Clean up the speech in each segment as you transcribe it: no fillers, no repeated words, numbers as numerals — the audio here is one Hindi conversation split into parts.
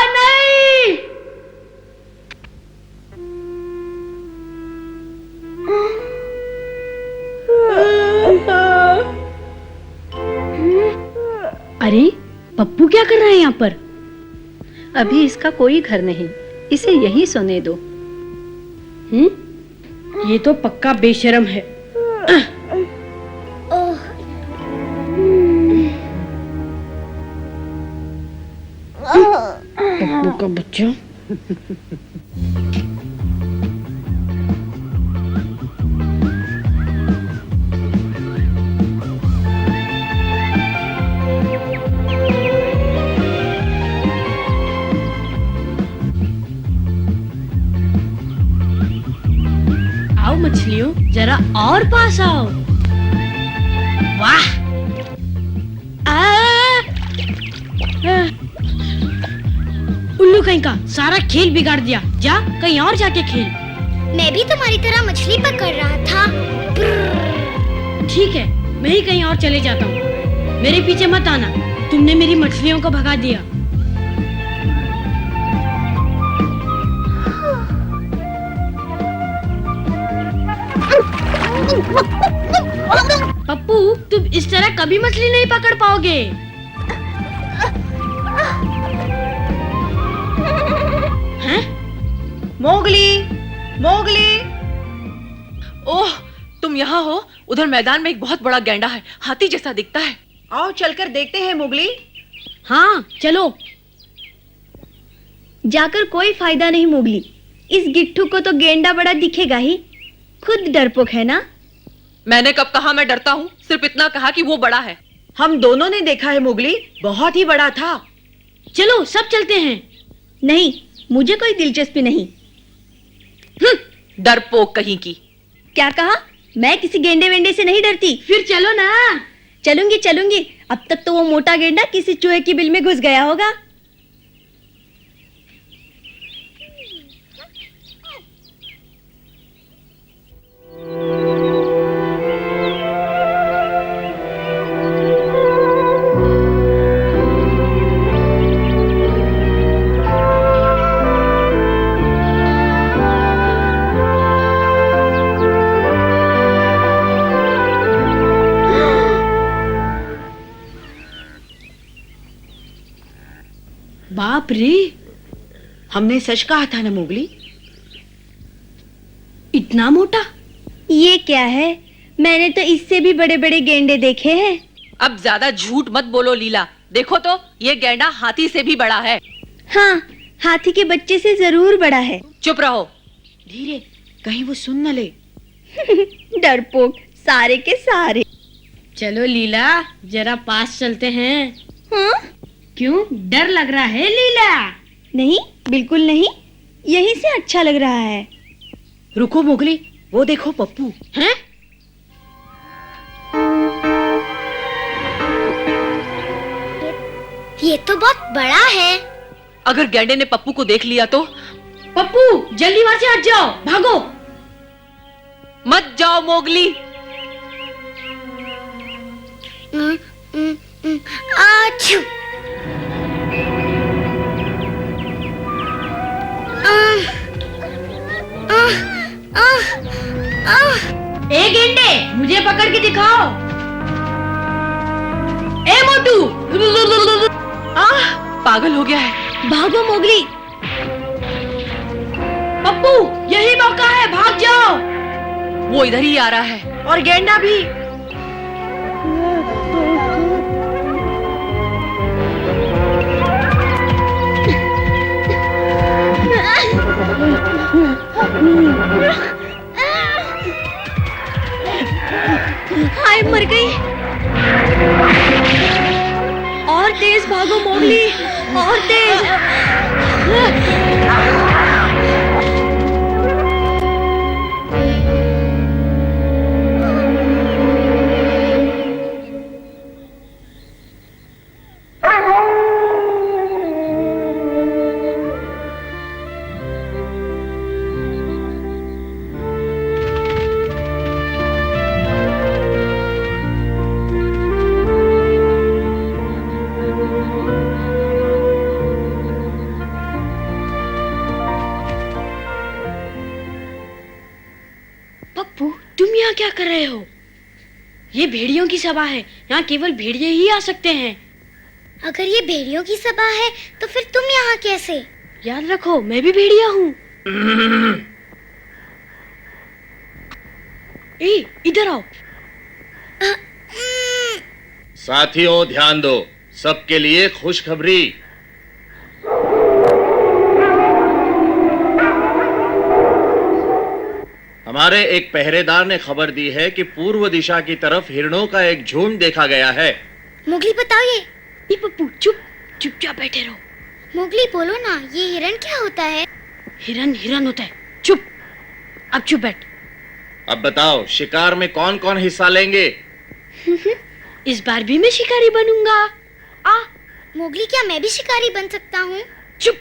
नहीं। अरे पप्पू क्या कर रहा है यहाँ पर? अभी इसका कोई घर नहीं, इसे यहीं सोने दो। ये तो पक्का बेशर्म है। पप्पू का बच्चा। आओ मछलियों, जरा और पास आओ। वाह! उल्लू कहीं का सारा खेल बिगाड़ दिया। जा कहीं और जाके खेल। मैं भी तुम्हारी तरह मछली पकड़ रहा था। ठीक है, मैं ही कहीं और चले जाता हूँ। मेरे पीछे मत आना, तुमने मेरी मछलियों को भगा दिया। पप्पू, तुम इस तरह कभी मछली नहीं पकड़ पाओगे। हैं? Mowgli, Mowgli. ओह, तुम यहाँ हो? उधर मैदान में एक बहुत बड़ा गैंडा है, हाथी जैसा दिखता है। आओ चलकर देखते हैं मोगली। हाँ चलो। जाकर कोई फायदा नहीं मोगली, इस गिट्ठू को तो गेंडा बड़ा दिखेगा ही, खुद डरपोक है ना। मैंने कब कहा मैं डरता हूँ? सिर्फ इतना कहा कि वो बड़ा है। हम दोनों ने देखा है मोगली, बहुत ही बड़ा था। चलो सब चलते हैं। नहीं, मुझे कोई दिलचस्पी नहीं। डरपोक कहीं की। क्या कहा? मैं किसी गेंडे वेंडे से नहीं डरती। फिर चलो ना। चलूंगी चलूंगी। अब तक तो वो मोटा गेंडा किसी चूहे की बिल में घुस गया होगा। बाप रे, हमने सच कहा था ना मोगली। इतना मोटा? ये क्या है? मैंने तो इससे भी बड़े बड़े गेंडे देखे हैं। अब ज्यादा झूठ मत बोलो लीला। देखो तो, ये गैंडा हाथी से भी बड़ा है। हाँ, हाथी के बच्चे से जरूर बड़ा है। चुप रहो। धीरे, कहीं वो सुन न ले। डरपोक सारे के सारे। चलो लीला, जरा पास चलते हैं। हाँ? क्यों, डर लग रहा है लीला? नहीं, बिल्कुल नहीं, यहीं से अच्छा लग रहा है। रुको मोगली, वो देखो पप्पू। हैं? ये तो बहुत बड़ा है। अगर गैंडे ने पप्पू को देख लिया तो? पप्पू, जल्दी वहां से हट जाओ, भागो। मत जाओ मोगली। आछू। ए गेंडे, मुझे पकड़ के दिखाओ। ए मोटू। पागल हो गया है। भागो मोगली। पप्पू, यही मौका है, भाग जाओ। वो इधर ही आ रहा है। और गेंडा भी। हाय, मर गई। और तेज भागो मोगली, और तेज। यहाँ क्या कर रहे हो? ये भेड़ियों की सभा है, यहाँ केवल भेड़िए ही आ सकते हैं। अगर ये भेड़ियों की सभा है तो फिर तुम यहाँ कैसे? याद रखो, मैं भी भेड़िया हूँ। ए, इधर आओ। साथियों ध्यान दो, सबके लिए खुशखबरी। हमारे एक पहरेदार ने खबर दी है कि पूर्व दिशा की तरफ हिरणों का एक झुंड देखा गया है। मोगली बताओ ये। ए पप्पू, चुपचाप बैठे रहो। मोगली बोलो ना, ये हिरण क्या होता है? हिरन हिरन होता है। चुप, अब चुप बैठ। अब बताओ, शिकार में कौन कौन हिस्सा लेंगे? इस बार भी मैं शिकारी बनूंगा। आ, मोगली, क्या मैं भी शिकारी बन सकता हूँ? चुप।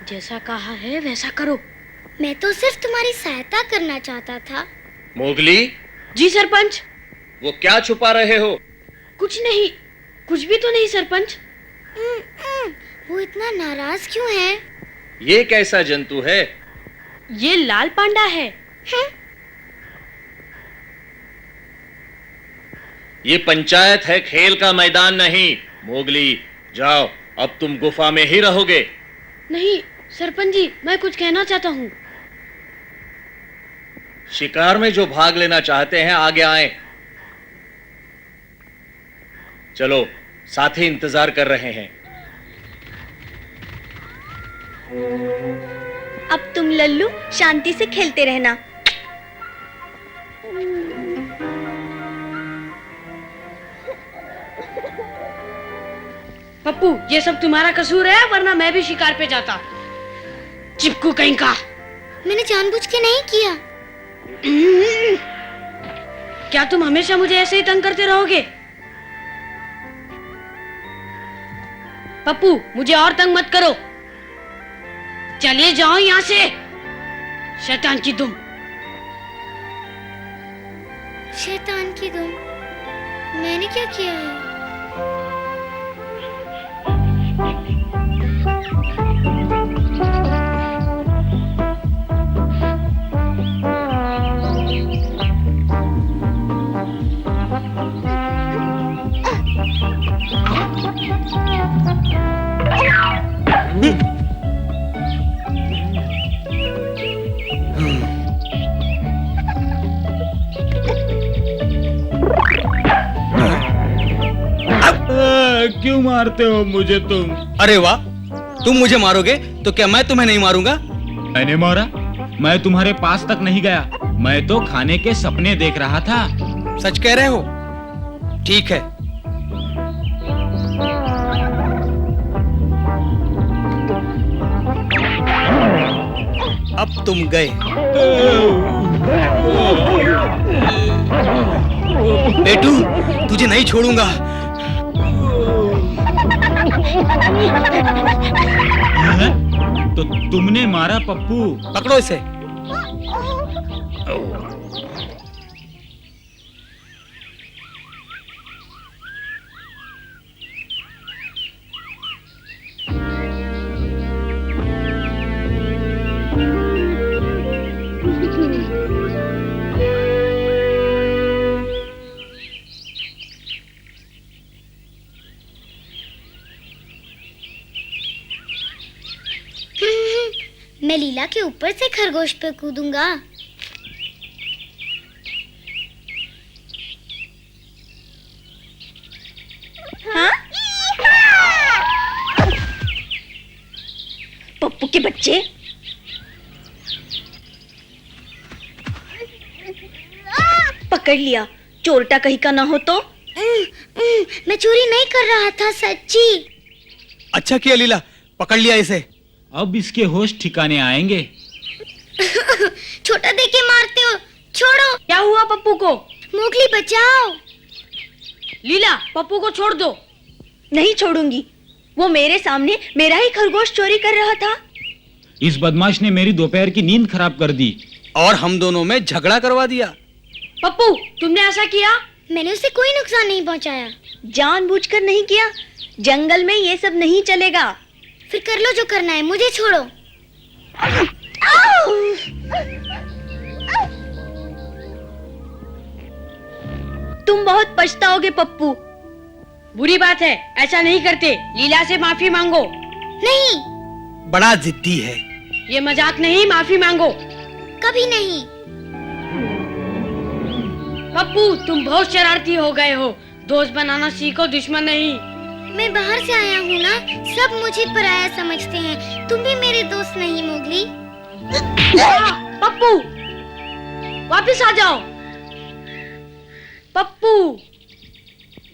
जैसा कहा है वैसा करो। मैं तो सिर्फ तुम्हारी सहायता करना चाहता था। मोगली, जी सरपंच। वो क्या छुपा रहे हो? कुछ नहीं, कुछ भी तो नहीं सरपंच। वो इतना नाराज क्यों है? ये कैसा जंतु है? ये लाल पांडा है। ये पंचायत है, खेल का मैदान नहीं। मोगली, जाओ, अब तुम गुफा में ही रहोगे। नहीं सरपंच जी, मैं कुछ कहना चाहता हूँ। शिकार में जो भाग लेना चाहते हैं आगे आए। चलो, साथी इंतजार कर रहे हैं। अब तुम लल्लू शांति से खेलते रहना। पप्पू, ये सब तुम्हारा कसूर है, वरना मैं भी शिकार पे जाता। चिपकू कहीं का। मैंने जानबूझ के नहीं किया। क्या तुम हमेशा मुझे ऐसे ही तंग करते रहोगे? पप्पू, मुझे और तंग मत करो। चले जाओ यहाँ से, शैतान की दुम। शैतान की दुम? मैंने क्या किया है? क्यों मारते हो मुझे तुम? अरे वाह, तुम मुझे मारोगे तो क्या मैं तुम्हें नहीं मारूंगा? मैंने मारा? मैं तुम्हारे पास तक नहीं गया, मैं तो खाने के सपने देख रहा था। सच कह रहे हो? ठीक है। अब तुम गए। बेटू, तुझे नहीं छोड़ूंगा। तो तुमने मारा पप्पू? पकड़ो इसे। मैं लीला के ऊपर से खरगोश पे कूदूंगा। हाँ? पप्पू के बच्चे, पकड़ लिया। चोरटा कहीं का ना हो तो। मैं चोरी नहीं कर रहा था, सच्ची। अच्छा किया लीला, पकड़ लिया इसे। अब इसके होश ठिकाने आएंगे। छोटा देके मारते हो, छोड़ो। क्या हुआ पप्पू को? मोगली बचाओ। लीला, पप्पू को छोड़ दो। नहीं छोड़ूंगी, वो मेरे सामने मेरा ही खरगोश चोरी कर रहा था। इस बदमाश ने मेरी दोपहर की नींद खराब कर दी और हम दोनों में झगड़ा करवा दिया। पप्पू, तुमने ऐसा किया? मैंने उसे कोई नुकसान नहीं पहुंचाया। जानबूझकर नहीं किया। जंगल में ये सब नहीं चलेगा। फिर कर लो जो करना है, मुझे छोड़ो। तुम बहुत पछताओगे पप्पू। बुरी बात है, ऐसा नहीं करते। लीला से माफी मांगो। नहीं, बड़ा जिद्दी है। ये मजाक नहीं, माफी मांगो। कभी नहीं। पप्पू तुम बहुत शरारती हो गए हो। दोस्त बनाना सीखो, दुश्मन नहीं। मैं बाहर से आया हूँ ना, सब मुझे पराया समझते हैं। तुम भी मेरे दोस्त नहीं मोगली। पप्पू वापस आ जाओ। पप्पू।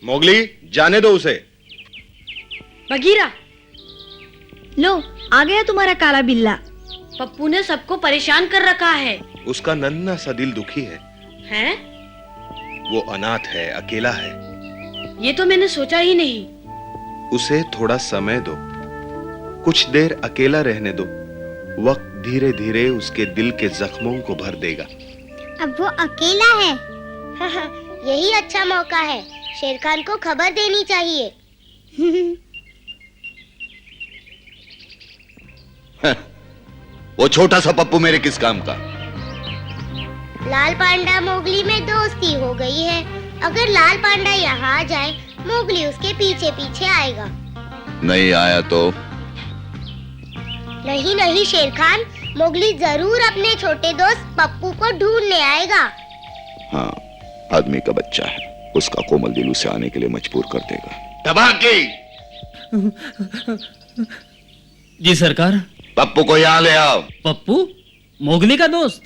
मोगली जाने दो उसे। बगीरा, लो आ गया तुम्हारा काला बिल्ला। पप्पू ने सबको परेशान कर रखा है। उसका नन्हा सा दिल दुखी है। हैं? वो अनाथ है, अकेला है। ये तो मैंने सोचा ही नहीं। उसे थोड़ा समय दो, कुछ देर अकेला रहने दो। वक्त धीरे धीरे उसके दिल के जख्मों को भर देगा। अब वो अकेला है। यही अच्छा मौका है, शेर खान को खबर देनी चाहिए। वो छोटा सा पप्पू मेरे किस काम का? लाल पांडा मोगली में दोस्ती हो गई है। अगर लाल पांडा यहाँ आ जाए, मोगली उसके पीछे पीछे आएगा। नहीं आया तो? नहीं नहीं शेर खान, मोगली जरूर अपने छोटे दोस्त पप्पू को ढूंढने आएगा। हाँ, आदमी का बच्चा है, उसका कोमल दिल उसे आने के लिए मजबूर कर देगा। तबाकी! जी सरकार। पप्पू को यहाँ ले आओ। पप्पू मोगली का दोस्त?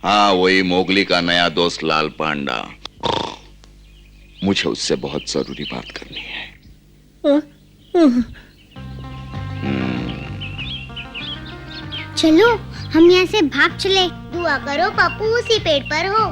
हाँ, वही मोगली का नया दोस्त लाल पांडा। मुझे उससे बहुत जरूरी बात करनी है। चलो हम यहाँ से भाग चले। दुआ करो पप्पू उसी पेड़ पर हो।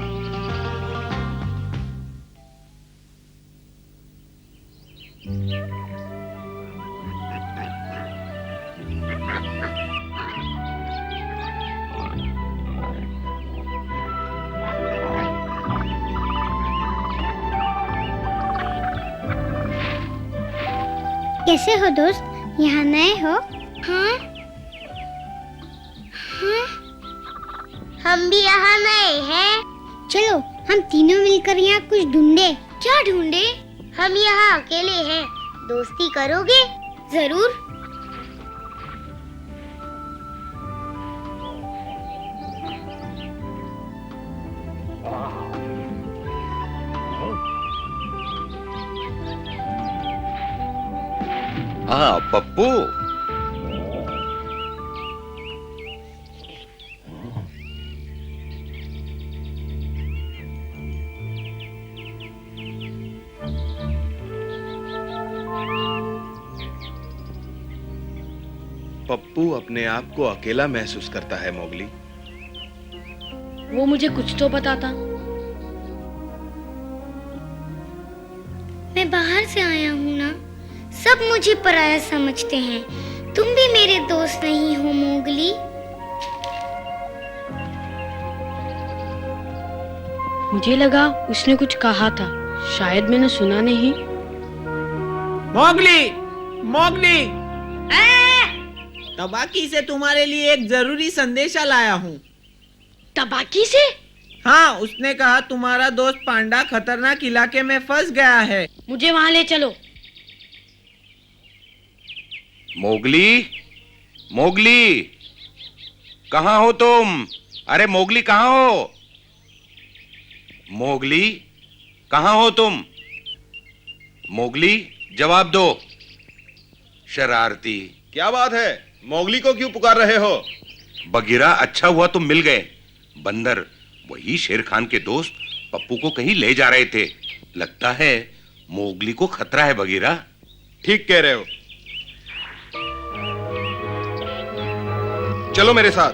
कैसे हो दोस्त? यहाँ नए हो? हाँ? हाँ? हम भी यहाँ नए हैं। चलो हम तीनों मिलकर यहाँ कुछ ढूंढे। क्या ढूंढे? हम यहाँ अकेले हैं, दोस्ती करोगे? जरूर। हाँ पप्पू। पप्पू अपने आप को अकेला महसूस करता है मोगली। वो मुझे कुछ तो बताता। मैं बाहर से आया हूँ ना, सब मुझे पराया समझते हैं। तुम भी मेरे दोस्त नहीं हो मोगली। मुझे लगा उसने कुछ कहा था, शायद मैंने सुना नहीं। मोगली, मोगली, तबाकी से तुम्हारे लिए एक जरूरी संदेशा लाया हूँ। तबाकी से? हाँ, उसने कहा तुम्हारा दोस्त पांडा खतरनाक इलाके में फंस गया है। मुझे वहाँ ले चलो। मोगली, मोगली, कहाँ हो तुम? अरे मोगली कहाँ हो? मोगली, कहाँ हो तुम? मोगली, जवाब दो। शरारती। क्या बात है? मोगली को क्यों पुकार रहे हो? बगीरा, अच्छा हुआ तुम मिल गए। बंदर, वही शेर खान के दोस्त पप्पू को कहीं ले जा रहे थे। लगता है मोगली को खतरा है बगीरा। ठीक कह रहे हो। चलो मेरे साथ।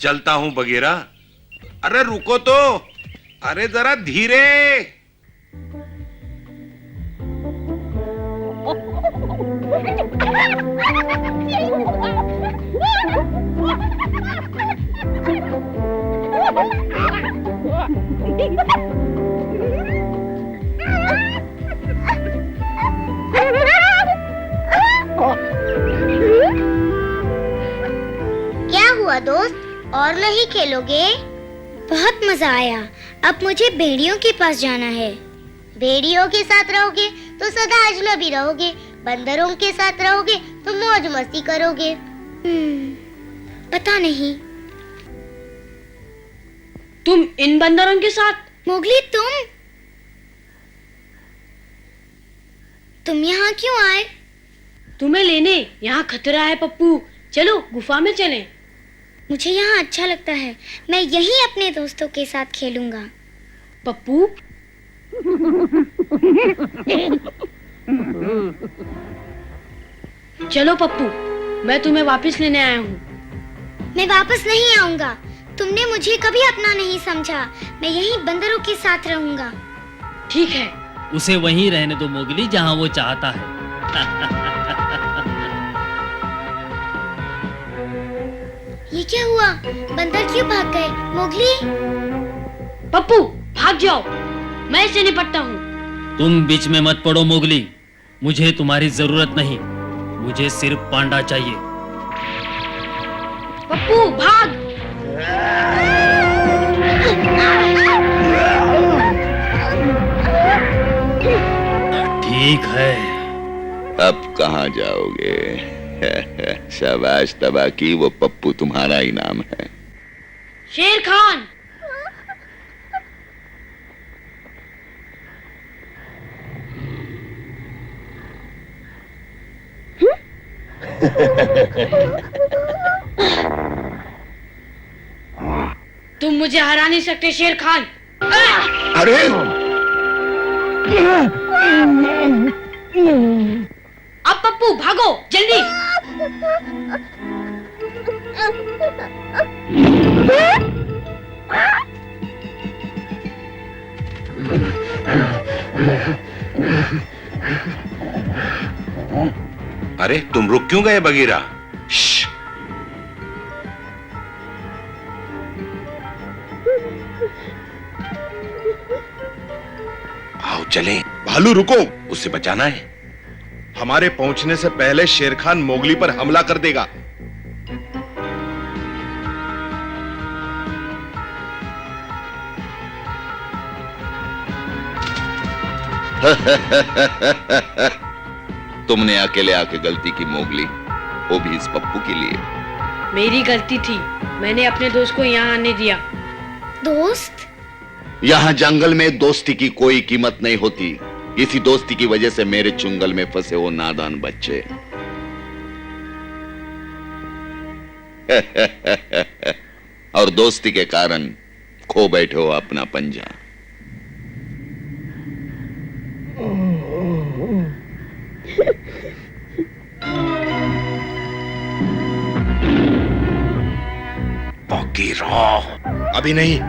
चलता हूं बगीरा। अरे रुको तो, अरे जरा धीरे। क्या हुआ दोस्त, और नहीं खेलोगे? बहुत मजा आया। अब मुझे भेड़ियों के पास जाना है। भेड़ियों के साथ रहोगे तो सदा अजनबी रहोगे, बंदरों के साथ रहोगे तो मौज मस्ती करोगे। पता नहीं। तुम इन बंदरों के साथ? मोगली तुम यहाँ क्यों आए? तुम्हें लेने। यहाँ खतरा है पप्पू, चलो गुफा में चलें। मुझे यहाँ अच्छा लगता है, मैं यहीं अपने दोस्तों के साथ खेलूंगा। पप्पू चलो पप्पू, मैं तुम्हें वापस लेने आया हूँ। मैं वापस नहीं आऊंगा, तुमने मुझे कभी अपना नहीं समझा। मैं यहीं बंदरों के साथ रहूंगा। ठीक है। उसे वहीं रहने दो मोगली, जहाँ वो चाहता है। ये क्या हुआ? बंदर क्यों भाग गए? मोगली? पप्पू भाग जाओ, मैं इससे निपटता हूँ। तुम बीच में मत पड़ो मोगली, मुझे तुम्हारी जरूरत नहीं, मुझे सिर्फ पांडा चाहिए। पप्पू भाग। ठीक है। अब कहाँ जाओगे? शाबाश तबाकी, वो पप्पू तुम्हारा इनाम है। शेर खान। तुम मुझे हरा नहीं सकते शेर खान। अरे अब पप्पू भागो जल्दी। अरे तुम रुक क्यों गए बगीरा? आओ चलें। भालू रुको, उसे बचाना है। हमारे पहुंचने से पहले शेर खान मोगली पर हमला कर देगा। तुमने अकेले आके गलती की मोगली, वो भी इस पप्पू के लिए। मेरी गलती थी, मैंने अपने दोस्त को यहाँ आने दिया। दोस्त? यहाँ जंगल में दोस्ती की कोई कीमत नहीं होती। इसी दोस्ती की वजह से मेरे चुंगल में फंसे वो नादान बच्चे। और दोस्ती के कारण खो बैठे हो अपना पंजा। बगीरा, अभी नहीं।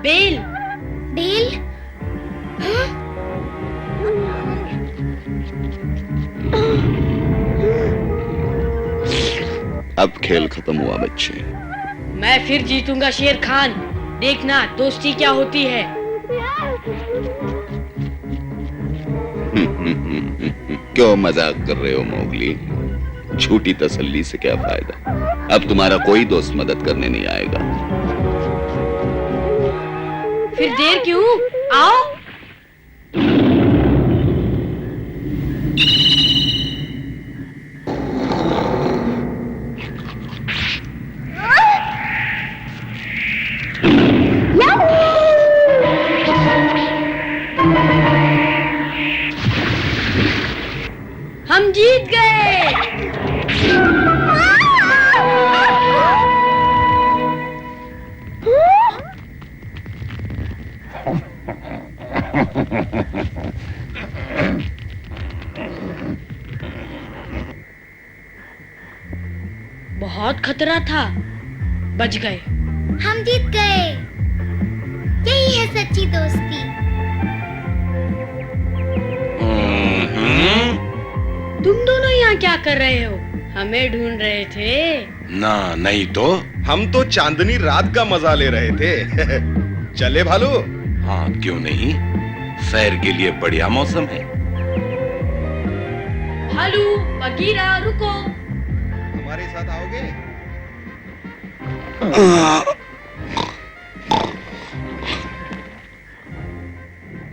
बेल। बेल? हाँ? अब खेल खत्म हुआ बच्चे। मैं फिर जीतूंगा शेर खान, देखना दोस्ती क्या होती है। क्यों मजाक कर रहे हो मोगली? झूठी तसल्ली से क्या फायदा? अब तुम्हारा कोई दोस्त मदद करने नहीं आएगा। फिर देर क्यों? आओ। हम जीत गए। बहुत खतरा था, बच गए। हम जीत गए। यही है सच्ची दोस्ती। तुम दोनों यहाँ क्या कर रहे हो? हमें ढूंढ रहे थे। ना नहीं तो हम तो चांदनी रात का मजा ले रहे थे। चले भालू? हाँ क्यों नहीं, सैर के लिए बढ़िया मौसम है। भालू, बगीरा, रुको। हमारे साथ आओगे?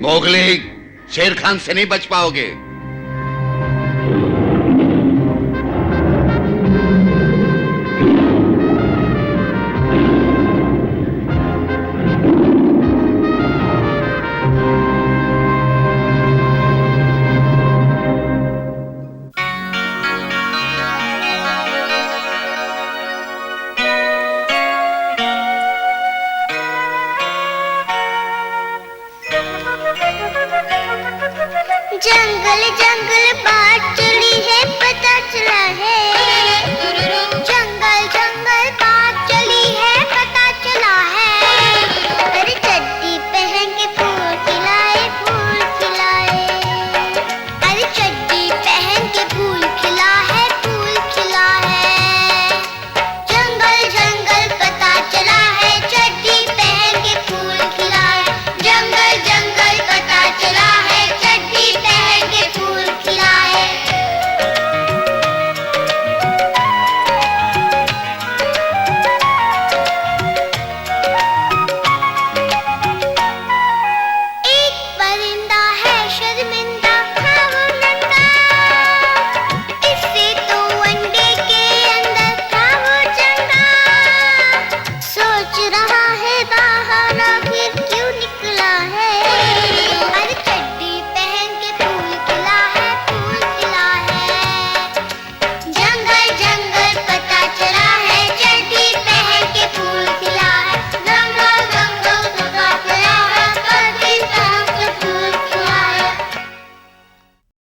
मोगली, शेर खान से नहीं बच पाओगे। जंगल